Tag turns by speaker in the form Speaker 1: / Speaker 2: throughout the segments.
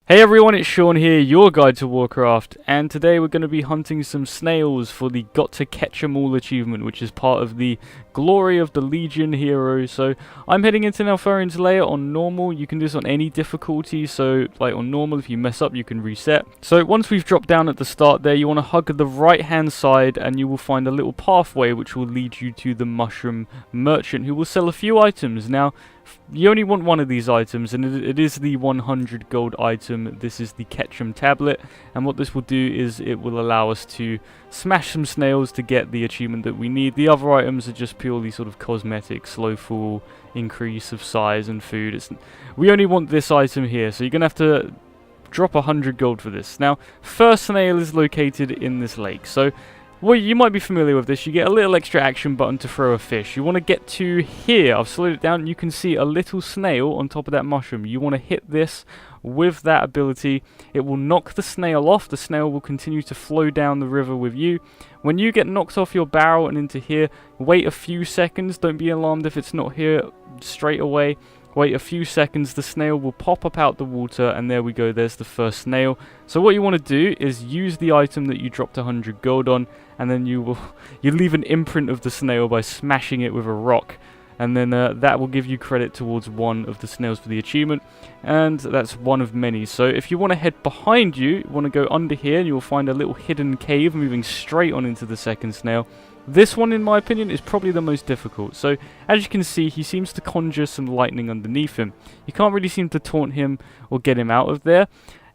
Speaker 1: Hey everyone, it's Sean here, your guide to Warcraft, and today we're going to be hunting some snails for the Got to Catch 'em All achievement, which is part of the Glory of the Legion hero. So I'm heading into Neltharian's Lair on normal. You can do this on any difficulty, so like on normal, if you mess up you can reset. So once we've dropped down at the start there, you want to hug the right hand side and you will find a little pathway which will lead you to the Mushroom Merchant, who will sell a few items. Now, you only want one of these items, and it is the 100 gold item. This is the Ketchum tablet, and what this will do is it will allow us to smash some snails to get the achievement that we need. The other items are just purely sort of cosmetic, slow fall, increase of size and food. We only want this item here, so you're going to have to drop 100 gold for this. Now, first snail is located in this lake, so well, you might be familiar with this. You get a little extra action button to throw a fish. You want to get to here. I've slowed it down and you can see a little snail on top of that mushroom. You want to hit this with that ability. It will knock the snail off. The snail will continue to flow down the river with you. When you get knocked off your barrel and into here, wait a few seconds. Don't be alarmed if it's not here straight away. Wait a few seconds, the snail will pop up out the water, and there we go, there's the first snail. So what you want to do is use the item that you dropped 100 gold on, and then you leave an imprint of the snail by smashing it with a rock, and then that will give you credit towards one of the snails for the achievement, and that's one of many. So if you want to head behind you want to go under here, and you'll find a little hidden cave moving straight on into the second snail. This one, in my opinion, is probably the most difficult. So, as you can see, he seems to conjure some lightning underneath him. You can't really seem to taunt him or get him out of there.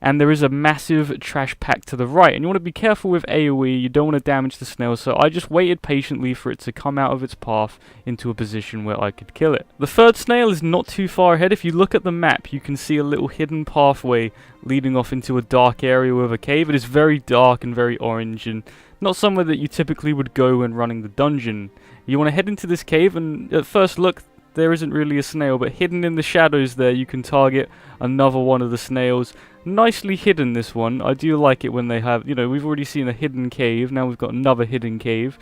Speaker 1: And there is a massive trash pack to the right. And you want to be careful with AoE. You don't want to damage the snail. So I just waited patiently for it to come out of its path into a position where I could kill it. The third snail is not too far ahead. If you look at the map, you can see a little hidden pathway leading off into a dark area with a cave. It is very dark and very orange, and not somewhere that you typically would go when running the dungeon. You want to head into this cave, and at first look, there isn't really a snail, but hidden in the shadows there, you can target another one of the snails. Nicely hidden, this one. I do like it when they have, you know, we've already seen a hidden cave, now we've got another hidden cave.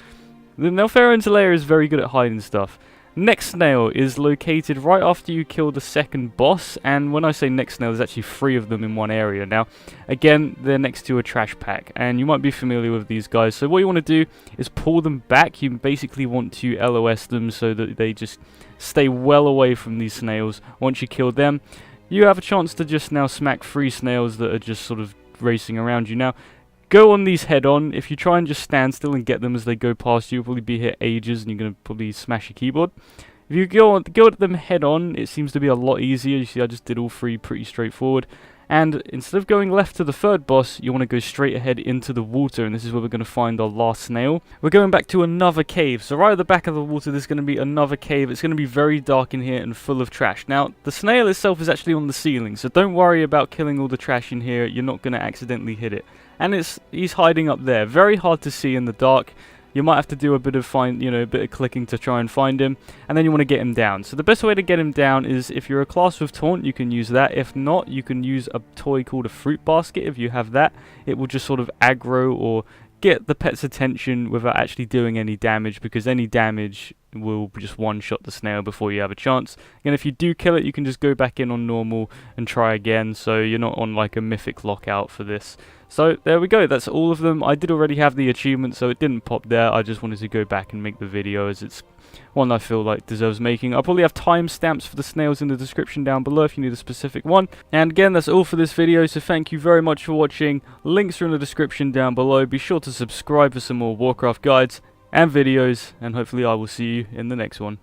Speaker 1: The Neltharian's Lair is very good at hiding stuff. Next snail is located right after you kill the second boss, and when I say next snail, there's actually 3 of them in one area. Now, again, they're next to a trash pack, and you might be familiar with these guys. So what you want to do is pull them back. You basically want to LOS them so that they just stay well away from these snails. Once you kill them, you have a chance to just now smack 3 snails that are just sort of racing around you. Now, go on these head on. If you try and just stand still and get them as they go past you, you'll probably be here ages and you're going to probably smash your keyboard. If you go at them head on, it seems to be a lot easier. You see, I just did all 3 pretty straightforward. And instead of going left to the third boss, you want to go straight ahead into the water, and this is where we're going to find our last snail. We're going back to another cave. So right at the back of the water, there's going to be another cave. It's going to be very dark in here and full of trash. Now, the snail itself is actually on the ceiling, so don't worry about killing all the trash in here. You're not going to accidentally hit it. And he's hiding up there. Very hard to see in the dark. You might have to do a bit of a bit of clicking to try and find him, and then you want to get him down. So the best way to get him down is, if you're a class with taunt, you can use that. If not, you can use a toy called a fruit basket. If you have that, it will just sort of aggro or get the pet's attention without actually doing any damage, because any damage will just one-shot the snail before you have a chance. And if you do kill it, you can just go back in on normal and try again, so you're not on like a mythic lockout for this. So there we go, that's all of them. I did already have the achievement, so it didn't pop there. I just wanted to go back and make the video, as it's one I feel like deserves making. I'll probably have timestamps for the snails in the description down below if you need a specific one. And again, that's all for this video, so thank you very much for watching. Links are in the description down below. Be sure to subscribe for some more Warcraft guides and videos, and hopefully I will see you in the next one.